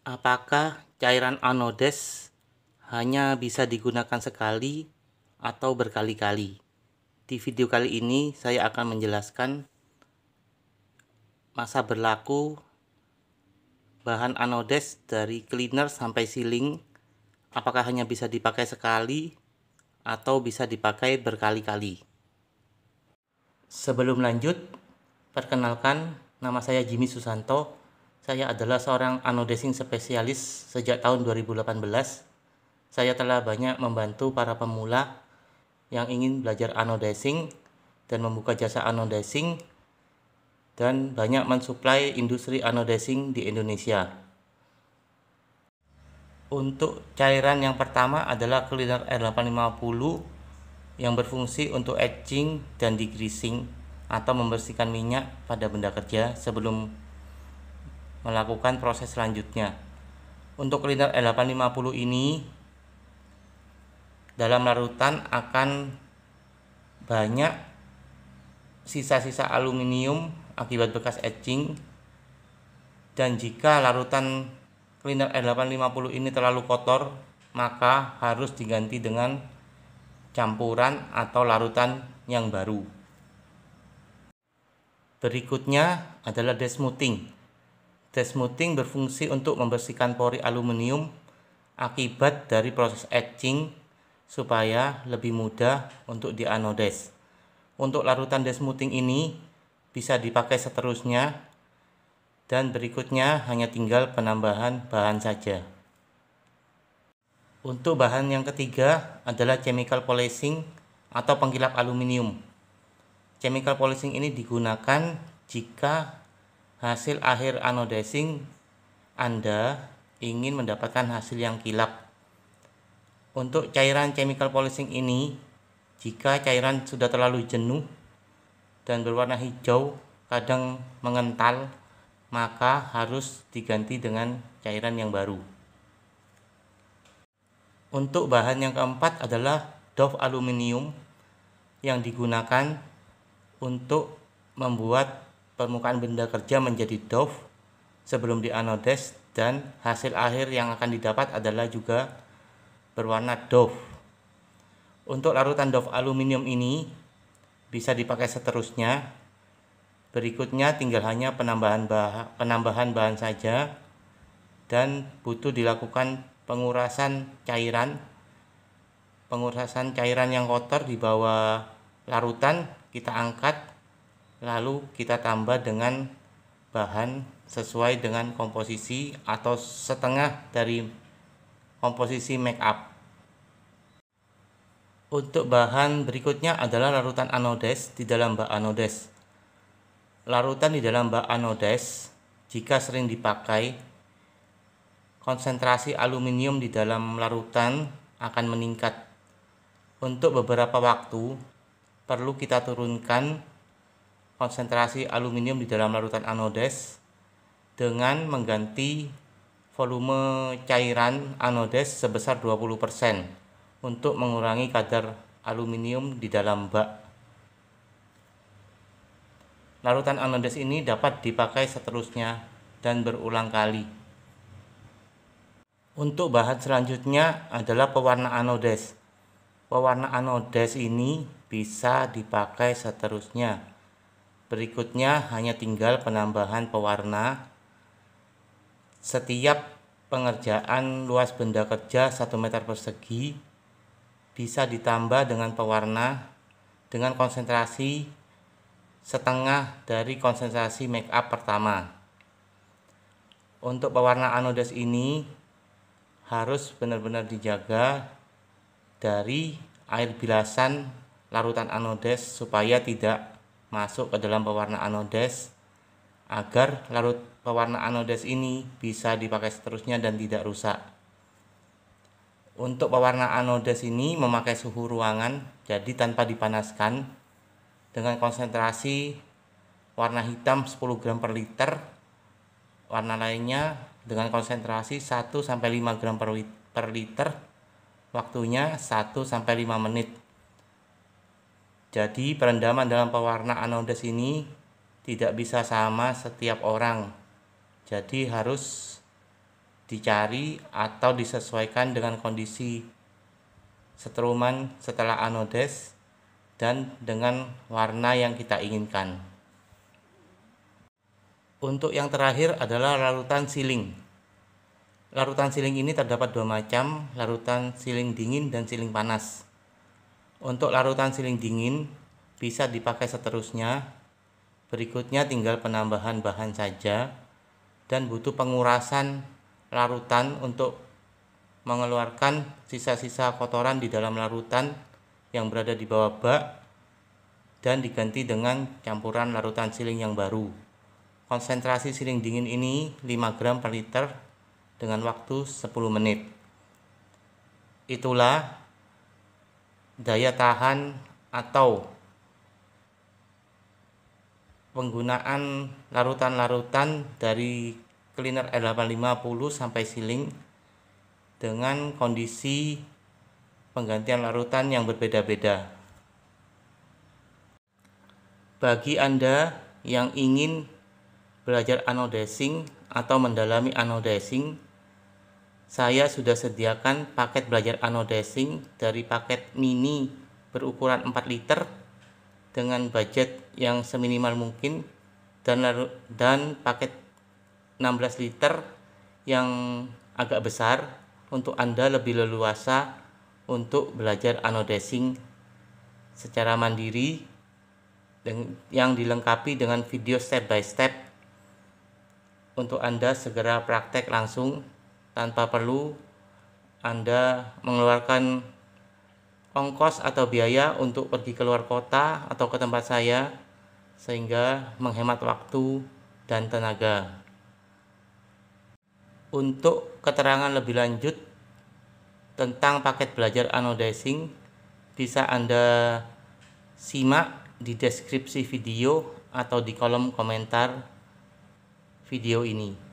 Apakah cairan anodes hanya bisa digunakan sekali atau berkali-kali? Di video kali ini saya akan menjelaskan masa berlaku bahan anodes dari cleaner sampai sealing. Apakah hanya bisa dipakai sekali atau bisa dipakai berkali-kali? Sebelum lanjut, perkenalkan, nama saya Jimmy Susanto. Saya adalah seorang anodesing spesialis sejak tahun 2018. Saya telah banyak membantu para pemula yang ingin belajar anodesing dan membuka jasa anodesing, dan banyak mensuplai industri anodesing di Indonesia. Untuk cairan yang pertama adalah cleaner R850 yang berfungsi untuk etching dan degreasing atau membersihkan minyak pada benda kerja sebelum melakukan proses selanjutnya. Untuk cleaner R850 ini dalam larutan akan banyak sisa-sisa aluminium akibat bekas etching, dan jika larutan cleaner R850 ini terlalu kotor, maka harus diganti dengan campuran atau larutan yang baru. Berikutnya adalah desmoothing. Desmoothing berfungsi untuk membersihkan pori aluminium akibat dari proses etching supaya lebih mudah untuk dianodes. Untuk larutan desmoothing ini bisa dipakai seterusnya, dan berikutnya hanya tinggal penambahan bahan saja. Untuk bahan yang ketiga adalah chemical polishing atau pengkilap aluminium. Chemical polishing ini digunakan jika hasil akhir anodesing Anda ingin mendapatkan hasil yang kilap. Untuk cairan chemical polishing ini, jika cairan sudah terlalu jenuh dan berwarna hijau, kadang mengental, maka harus diganti dengan cairan yang baru. Untuk bahan yang keempat adalah doff aluminium yang digunakan untuk membuat permukaan benda kerja menjadi doff sebelum dianodes, dan hasil akhir yang akan didapat adalah juga berwarna doff. Untuk larutan doff aluminium ini bisa dipakai seterusnya. Berikutnya tinggal hanya penambahan bahan saja, dan butuh dilakukan pengurasan cairan yang kotor di bawah larutan. Kita angkat, lalu kita tambah dengan bahan sesuai dengan komposisi atau setengah dari komposisi make up. Untuk bahan berikutnya adalah larutan anodes di dalam bak anodes. Larutan di dalam bak anodes jika sering dipakai, konsentrasi aluminium di dalam larutan akan meningkat. Untuk beberapa waktu perlu kita turunkan konsentrasi aluminium di dalam larutan anodes dengan mengganti volume cairan anodes sebesar 20% untuk mengurangi kadar aluminium di dalam bak. Larutan anodes ini dapat dipakai seterusnya dan berulang kali. Untuk bahan selanjutnya adalah pewarna anodes. Pewarna anodes ini bisa dipakai seterusnya. Berikutnya hanya tinggal penambahan pewarna. Setiap pengerjaan luas benda kerja 1 meter persegi bisa ditambah dengan pewarna dengan konsentrasi setengah dari konsentrasi make up pertama. Untuk pewarna anodes ini harus benar-benar dijaga dari air bilasan larutan anodes supaya tidak masuk ke dalam pewarna anodes, agar pewarna anodes ini bisa dipakai seterusnya dan tidak rusak. Untuk pewarna anodes ini memakai suhu ruangan, jadi tanpa dipanaskan, dengan konsentrasi warna hitam 10 gram per liter, warna lainnya dengan konsentrasi 1-5 gram per liter, waktunya 1-5 menit. Jadi perendaman dalam pewarna anodes ini tidak bisa sama setiap orang, jadi harus dicari atau disesuaikan dengan kondisi setruman setelah anodes dan dengan warna yang kita inginkan. Untuk yang terakhir adalah larutan siling. Larutan siling ini terdapat dua macam, larutan siling dingin dan siling panas. Untuk larutan siling dingin bisa dipakai seterusnya. Berikutnya tinggal penambahan bahan saja dan butuh pengurasan larutan untuk mengeluarkan sisa-sisa kotoran di dalam larutan yang berada di bawah bak dan diganti dengan campuran larutan siling yang baru. Konsentrasi siling dingin ini 5 gram per liter dengan waktu 10 menit. Itulah daya tahan atau penggunaan larutan-larutan dari cleaner R850 sampai siling dengan kondisi penggantian larutan yang berbeda-beda. Bagi Anda yang ingin belajar anodizing atau mendalami anodizing, saya sudah sediakan paket belajar anodizing dari paket mini berukuran 4 liter dengan budget yang seminimal mungkin dan paket 16 liter yang agak besar untuk Anda lebih leluasa untuk belajar anodizing secara mandiri yang dilengkapi dengan video step by step untuk Anda segera praktek langsung tanpa perlu Anda mengeluarkan ongkos atau biaya untuk pergi keluar kota atau ke tempat saya, sehingga menghemat waktu dan tenaga. Untuk keterangan lebih lanjut tentang paket belajar anodizing bisa Anda simak di deskripsi video atau di kolom komentar video ini.